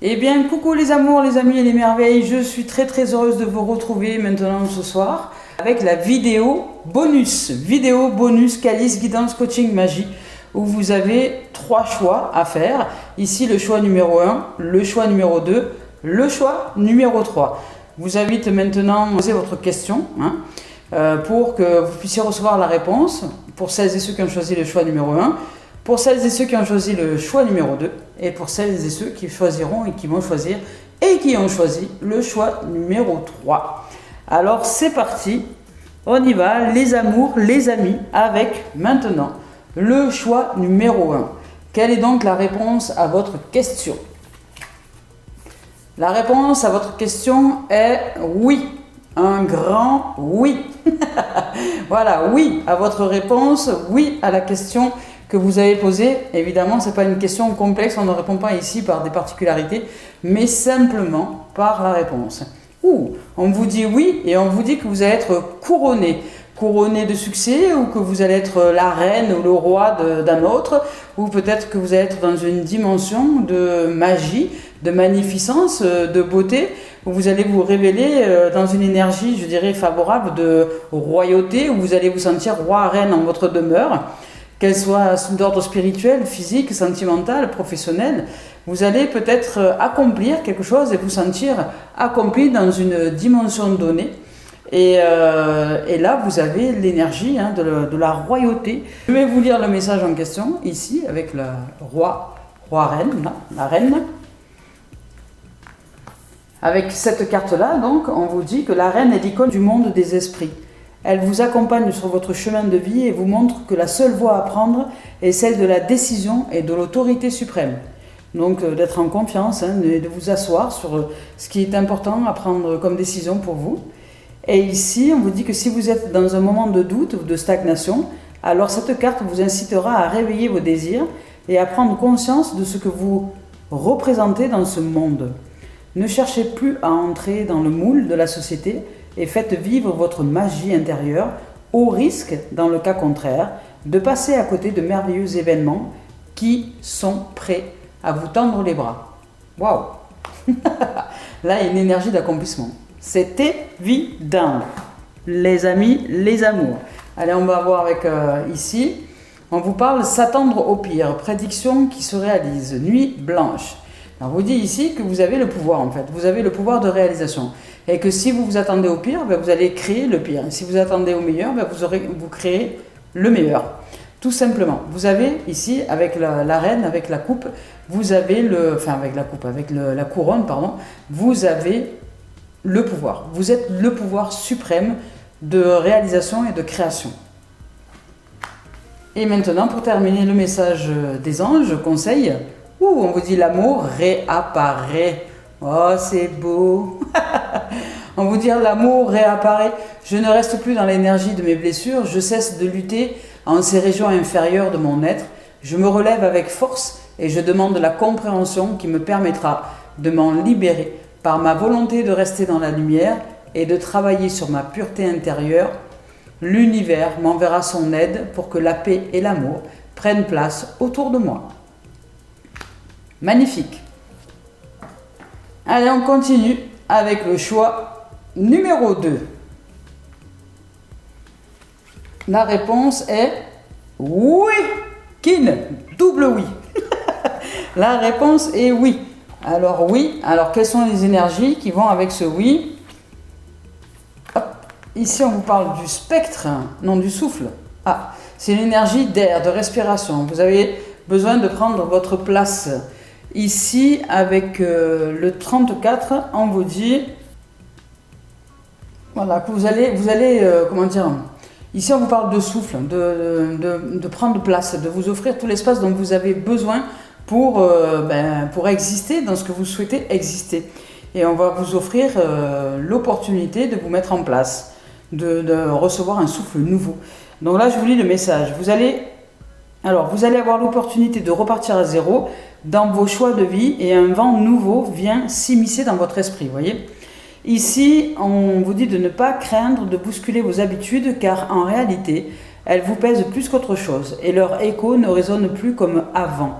Eh bien, coucou les amours, les amis et les merveilles, je suis très heureuse de vous retrouver maintenant ce soir avec la vidéo bonus Calice Guidance Coaching Magie, où vous avez 3 choix à faire. Ici, le choix numéro 1, le choix numéro 2, le choix numéro 3. Je vous invite maintenant à poser votre question pour que vous puissiez recevoir la réponse pour celles et ceux qui ont choisi le choix numéro 1. Pour celles et ceux qui ont choisi le choix numéro 2 et pour celles et ceux qui choisiront et qui vont choisir et qui ont choisi le choix numéro 3. Alors c'est parti, on y va les amours, les amis, avec maintenant le choix numéro 1. Quelle est donc la réponse à votre question? La réponse à votre question est oui, un grand oui. Voilà, oui à votre réponse, oui à la question que vous avez posé. Évidemment, ce n'est pas une question complexe, on ne répond pas ici par des particularités, mais simplement par la réponse. On vous dit oui et on vous dit que vous allez être couronné de succès, ou que vous allez être la reine ou le roi d'un autre, ou peut-être que vous allez être dans une dimension de magie, de magnificence, de beauté, où vous allez vous révéler dans une énergie, je dirais, favorable de royauté, où vous allez vous sentir roi, reine en votre demeure. Qu'elle soit d'ordre spirituel, physique, sentimental, professionnel, vous allez peut-être accomplir quelque chose et vous sentir accompli dans une dimension donnée. Et là, vous avez l'énergie de la royauté. Je vais vous lire le message en question, ici, avec le roi-reine, la reine. Avec cette carte-là, donc, on vous dit que la reine est l'icône du monde des esprits. Elle vous accompagne sur votre chemin de vie et vous montre que la seule voie à prendre est celle de la décision et de l'autorité suprême. Donc d'être en confiance, de vous asseoir sur ce qui est important à prendre comme décision pour vous. Et ici, on vous dit que si vous êtes dans un moment de doute ou de stagnation, alors cette carte vous incitera à réveiller vos désirs et à prendre conscience de ce que vous représentez dans ce monde. Ne cherchez plus à entrer dans le moule de la société, et faites vivre votre magie intérieure, au risque, dans le cas contraire, de passer à côté de merveilleux événements qui sont prêts à vous tendre les bras. Waouh! Là, il y a une énergie d'accomplissement. C'est évident. Les amis, les amours. Allez, on va voir avec ici. On vous parle s'attendre au pire. Prédiction qui se réalise. Nuit blanche. On vous dit ici que vous avez le pouvoir en fait. Vous avez le pouvoir de réalisation. Et que si vous vous attendez au pire, vous allez créer le pire. Et si vous attendez au meilleur, vous créez le meilleur. Tout simplement. Vous avez ici, avec la reine, avec la coupe, vous avez la couronne, pardon, vous avez le pouvoir. Vous êtes le pouvoir suprême de réalisation et de création. Et maintenant, pour terminer le message des anges, conseil, on vous dit l'amour réapparaît. Oh, c'est beau. On vous dit l'amour réapparaît. Je ne reste plus dans l'énergie de mes blessures. Je cesse de lutter en ces régions inférieures de mon être. Je me relève avec force et je demande la compréhension qui me permettra de m'en libérer par ma volonté de rester dans la lumière et de travailler sur ma pureté intérieure. L'univers m'enverra son aide pour que la paix et l'amour prennent place autour de moi. Magnifique. Allez, on continue avec le choix numéro 2. La réponse est oui. Kin, double oui. La réponse est oui. Alors oui, alors quelles sont les énergies qui vont avec ce oui? Hop. Ici, on vous parle du spectre, non du souffle. C'est l'énergie d'air, de respiration. Vous avez besoin de prendre votre place. Ici, avec le 34, on vous dit voilà, que vous allez comment dire, ici on vous parle de souffle, de prendre place, de vous offrir tout l'espace dont vous avez besoin pour exister dans ce que vous souhaitez exister. Et on va vous offrir l'opportunité de vous mettre en place, de recevoir un souffle nouveau. Donc là, je vous lis le message. Vous allez avoir l'opportunité de repartir à zéro dans vos choix de vie et un vent nouveau vient s'immiscer dans votre esprit, voyez. Ici, on vous dit de ne pas craindre de bousculer vos habitudes car en réalité, elles vous pèsent plus qu'autre chose et leur écho ne résonne plus comme avant.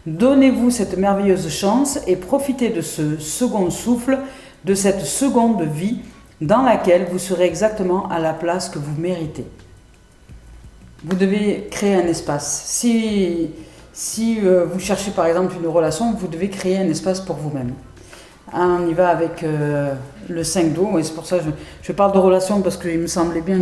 Donnez-vous cette merveilleuse chance et profitez de ce second souffle, de cette seconde vie dans laquelle vous serez exactement à la place que vous méritez. Vous devez créer un espace. Si vous cherchez par exemple une relation, vous devez créer un espace pour vous-même. On y va avec le 5 d'eau, et c'est pour ça que je parle de relation parce qu'il me semblait bien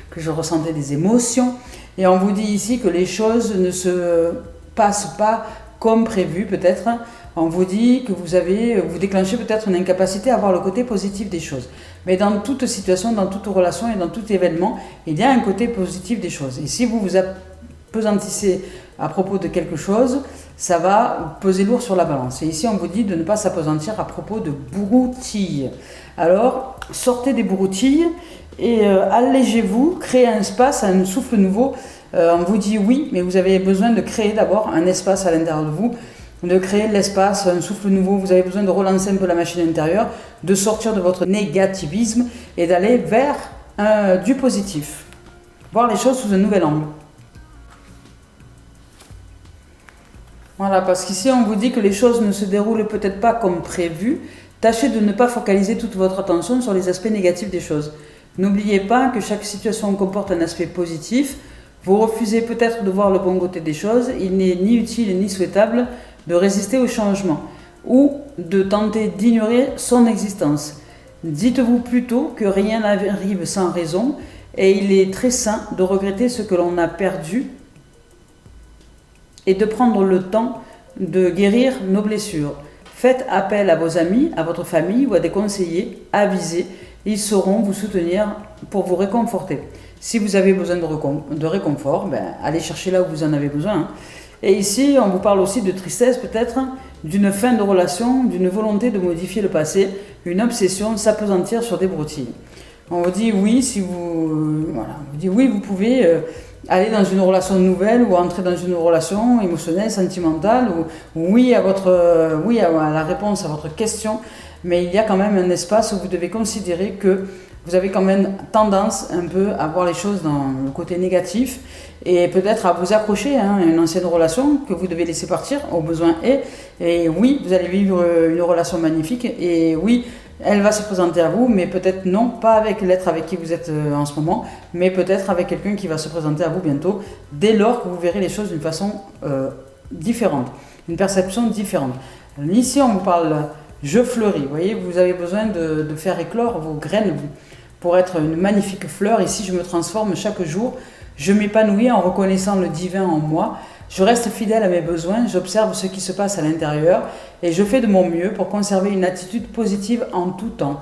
que je ressentais des émotions. Et on vous dit ici que les choses ne se passent pas comme prévu peut-être. On vous dit que vous déclenchez peut-être une incapacité à voir le côté positif des choses. Mais dans toute situation, dans toute relation et dans tout événement, il y a un côté positif des choses. Et si vous vous appesantissez à propos de quelque chose, ça va peser lourd sur la balance. Et ici, on vous dit de ne pas s'appesantir à propos de broutilles. Alors, sortez des broutilles et allégez-vous, créez un espace, un souffle nouveau. On vous dit oui, mais vous avez besoin de créer d'abord un espace à l'intérieur de vous, de créer de l'espace, un souffle nouveau. Vous avez besoin de relancer un peu la machine intérieure, de sortir de votre négativisme et d'aller vers du positif. Voir les choses sous un nouvel angle. Voilà, parce qu'ici on vous dit que les choses ne se déroulent peut-être pas comme prévu. Tâchez de ne pas focaliser toute votre attention sur les aspects négatifs des choses. N'oubliez pas que chaque situation comporte un aspect positif. Vous refusez peut-être de voir le bon côté des choses. Il n'est ni utile ni souhaitable de résister au changement ou de tenter d'ignorer son existence. Dites-vous plutôt que rien n'arrive sans raison et il est très sain de regretter ce que l'on a perdu et de prendre le temps de guérir nos blessures. Faites appel à vos amis, à votre famille ou à des conseillers avisés. Ils sauront vous soutenir pour vous réconforter. Si vous avez besoin de réconfort, allez chercher là où vous en avez besoin. Et ici, on vous parle aussi de tristesse peut-être, d'une fin de relation, d'une volonté de modifier le passé, une obsession, s'appesantir sur des broutilles. On vous dit oui, vous pouvez aller dans une relation nouvelle ou entrer dans une relation émotionnelle, sentimentale, ou oui à la réponse à votre question, mais il y a quand même un espace où vous devez considérer que vous avez quand même tendance un peu à voir les choses dans le côté négatif et peut-être à vous accrocher à une ancienne relation que vous devez laisser partir au besoin et oui, vous allez vivre une relation magnifique et oui, elle va se présenter à vous, mais peut-être non, pas avec l'être avec qui vous êtes en ce moment, mais peut-être avec quelqu'un qui va se présenter à vous bientôt, dès lors que vous verrez les choses d'une façon différente, une perception différente. Ici, on vous parle je fleuris, vous voyez, vous avez besoin de faire éclore vos graines pour être une magnifique fleur. Ici, je me transforme chaque jour, je m'épanouis en reconnaissant le divin en moi. Je reste fidèle à mes besoins, j'observe ce qui se passe à l'intérieur et je fais de mon mieux pour conserver une attitude positive en tout temps.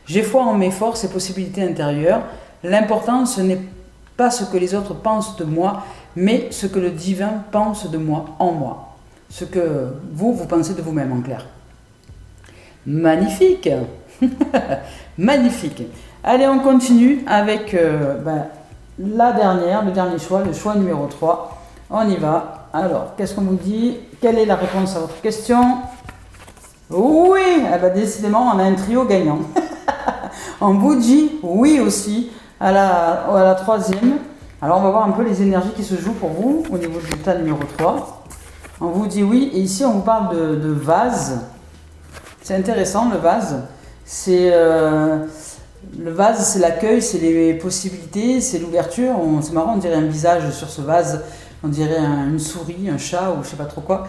J'ai foi en mes forces et possibilités intérieures. L'important, ce n'est pas ce que les autres pensent de moi, mais ce que le divin pense de moi en moi. Ce que vous pensez de vous-même en clair. Magnifique. Magnifique. Allez, on continue avec le dernier choix, le choix numéro 3. On y va. Alors, qu'est-ce qu'on vous dit? Quelle est la réponse à votre question? Oui, décidément, on a un trio gagnant. On vous dit oui aussi à la troisième. Alors, on va voir un peu les énergies qui se jouent pour vous au niveau du tas numéro 3. On vous dit oui, et ici, on vous parle de vase. C'est intéressant, le vase. Le vase, c'est l'accueil, c'est les possibilités, c'est l'ouverture. C'est marrant, on dirait un visage sur ce vase. On dirait une souris, un chat ou je ne sais pas trop quoi.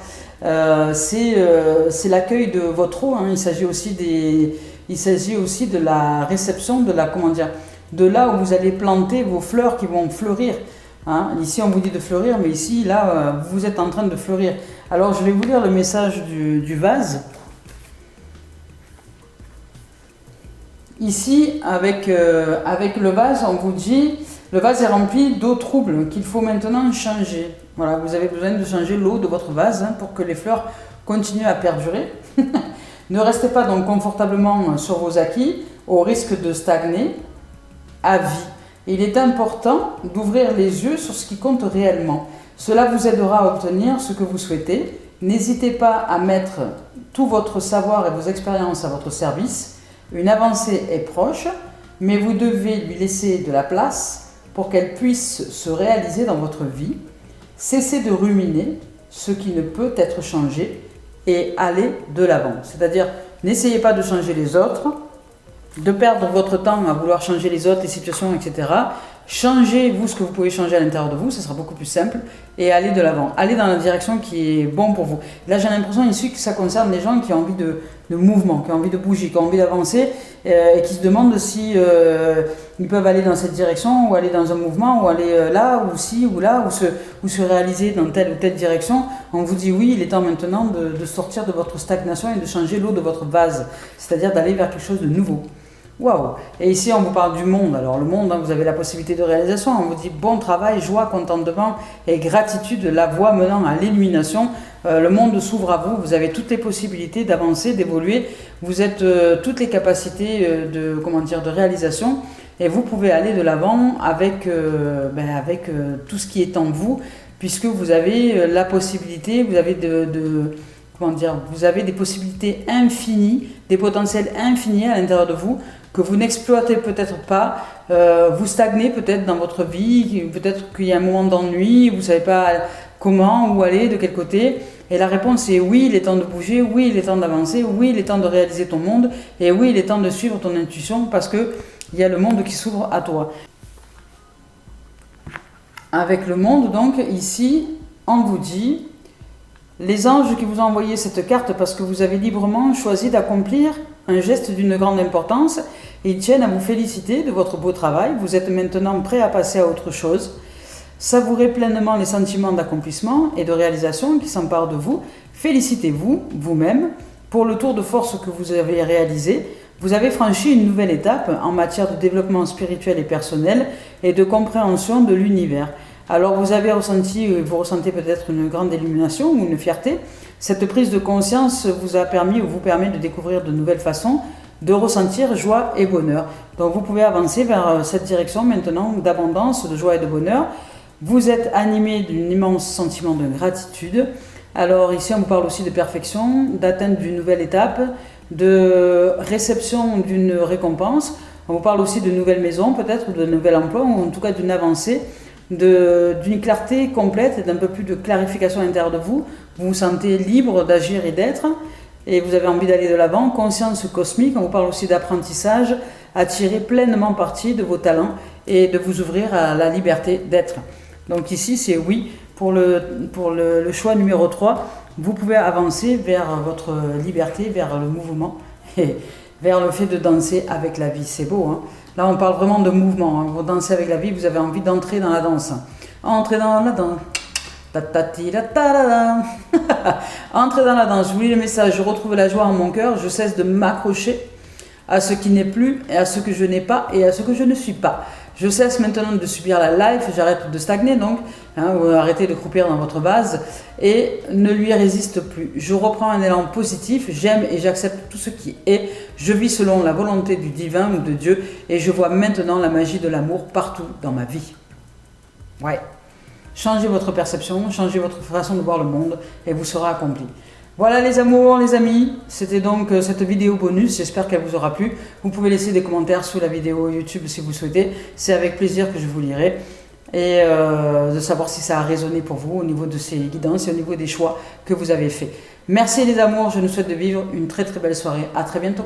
C'est l'accueil de votre eau. Il s'agit aussi de la réception, de là où vous allez planter vos fleurs qui vont fleurir. Ici, on vous dit de fleurir, mais ici, là, vous êtes en train de fleurir. Alors, je vais vous lire le message du vase. Ici, avec le vase, on vous dit, le vase est rempli d'eau trouble qu'il faut maintenant changer. Voilà, vous avez besoin de changer l'eau de votre vase pour que les fleurs continuent à perdurer. Ne restez pas donc confortablement sur vos acquis au risque de stagner à vie. Il est important d'ouvrir les yeux sur ce qui compte réellement. Cela vous aidera à obtenir ce que vous souhaitez. N'hésitez pas à mettre tout votre savoir et vos expériences à votre service. Une avancée est proche, mais vous devez lui laisser de la place pour qu'elle puisse se réaliser dans votre vie. Cessez de ruminer ce qui ne peut être changé et allez de l'avant. C'est-à-dire, n'essayez pas de changer les autres, de perdre votre temps à vouloir changer les autres, les situations, etc. Changez, vous, ce que vous pouvez changer à l'intérieur de vous, ce sera beaucoup plus simple, et allez de l'avant. Allez dans la direction qui est bonne pour vous. Là, j'ai l'impression ici que ça concerne les gens qui ont envie de mouvement, qui ont envie de bouger, qui ont envie d'avancer, et qui se demandent si ils peuvent aller dans cette direction, ou aller dans un mouvement, ou aller là, ou ci, ou là, ou se réaliser dans telle ou telle direction. On vous dit oui, il est temps maintenant de sortir de votre stagnation et de changer l'eau de votre vase, c'est-à-dire d'aller vers quelque chose de nouveau. Waouh! Et ici, on vous parle du monde. Alors, le monde, hein, vous avez la possibilité de réalisation. On vous dit bon travail, joie, contentement et gratitude, la voie menant à l'illumination. Le monde s'ouvre à vous. Vous avez toutes les possibilités d'avancer, d'évoluer. Vous êtes toutes les capacités de réalisation. Et vous pouvez aller de l'avant avec tout ce qui est en vous, puisque vous avez la possibilité, vous avez vous avez des possibilités infinies, des potentiels infinis à l'intérieur de vous, que vous n'exploitez peut-être pas, vous stagnez peut-être dans votre vie, peut-être qu'il y a un moment d'ennui, vous ne savez pas comment, où aller, de quel côté. Et la réponse est oui, il est temps de bouger, oui, il est temps d'avancer, oui, il est temps de réaliser ton monde, et oui, il est temps de suivre ton intuition, parce qu'il y a le monde qui s'ouvre à toi. Avec le monde, donc, ici, on vous dit... Les anges qui vous ont envoyé cette carte parce que vous avez librement choisi d'accomplir un geste d'une grande importance, et ils tiennent à vous féliciter de votre beau travail. Vous êtes maintenant prêt à passer à autre chose. Savourez pleinement les sentiments d'accomplissement et de réalisation qui s'emparent de vous. Félicitez-vous, vous-même, pour le tour de force que vous avez réalisé. Vous avez franchi une nouvelle étape en matière de développement spirituel et personnel et de compréhension de l'univers. Alors vous ressentez peut-être une grande illumination ou une fierté. Cette prise de conscience vous a permis ou vous permet de découvrir de nouvelles façons de ressentir joie et bonheur. Donc vous pouvez avancer vers cette direction maintenant d'abondance, de joie et de bonheur. Vous êtes animé d'un immense sentiment de gratitude. Alors ici on vous parle aussi de perfection, d'atteinte d'une nouvelle étape, de réception d'une récompense. On vous parle aussi de nouvelles maisons peut-être, ou de nouvel emploi, ou en tout cas d'une avancée, d'une clarté complète, d'un peu plus de clarification à l'intérieur de vous. Vous vous sentez libre d'agir et d'être, et vous avez envie d'aller de l'avant. Conscience cosmique, on vous parle aussi d'apprentissage, à tirer pleinement parti de vos talents et de vous ouvrir à la liberté d'être. Donc ici c'est oui pour le choix numéro 3. Vous pouvez avancer vers votre liberté, vers le mouvement et vers le fait de danser avec la vie. C'est beau, hein? Là, on parle vraiment de mouvement. Hein. Vous dansez avec la vie, vous avez envie d'entrer dans la danse. Entrez dans la danse. Entrez dans la danse. Je vous lis le message. Je retrouve la joie en mon cœur. Je cesse de m'accrocher à ce qui n'est plus, et à ce que je n'ai pas, et à ce que je ne suis pas. Je cesse maintenant de subir la life, j'arrête de stagner donc, vous arrêtez de croupir dans votre vase et ne lui résiste plus. Je reprends un élan positif, j'aime et j'accepte tout ce qui est. Je vis selon la volonté du divin ou de Dieu et je vois maintenant la magie de l'amour partout dans ma vie. Ouais. Changez votre perception, changez votre façon de voir le monde et vous serez accompli. Voilà les amours, les amis, c'était donc cette vidéo bonus, j'espère qu'elle vous aura plu. Vous pouvez laisser des commentaires sous la vidéo YouTube si vous souhaitez, c'est avec plaisir que je vous lirai. Et de savoir si ça a résonné pour vous au niveau de ces guidances et au niveau des choix que vous avez faits. Merci les amours, je nous souhaite de vivre une très très belle soirée, à très bientôt.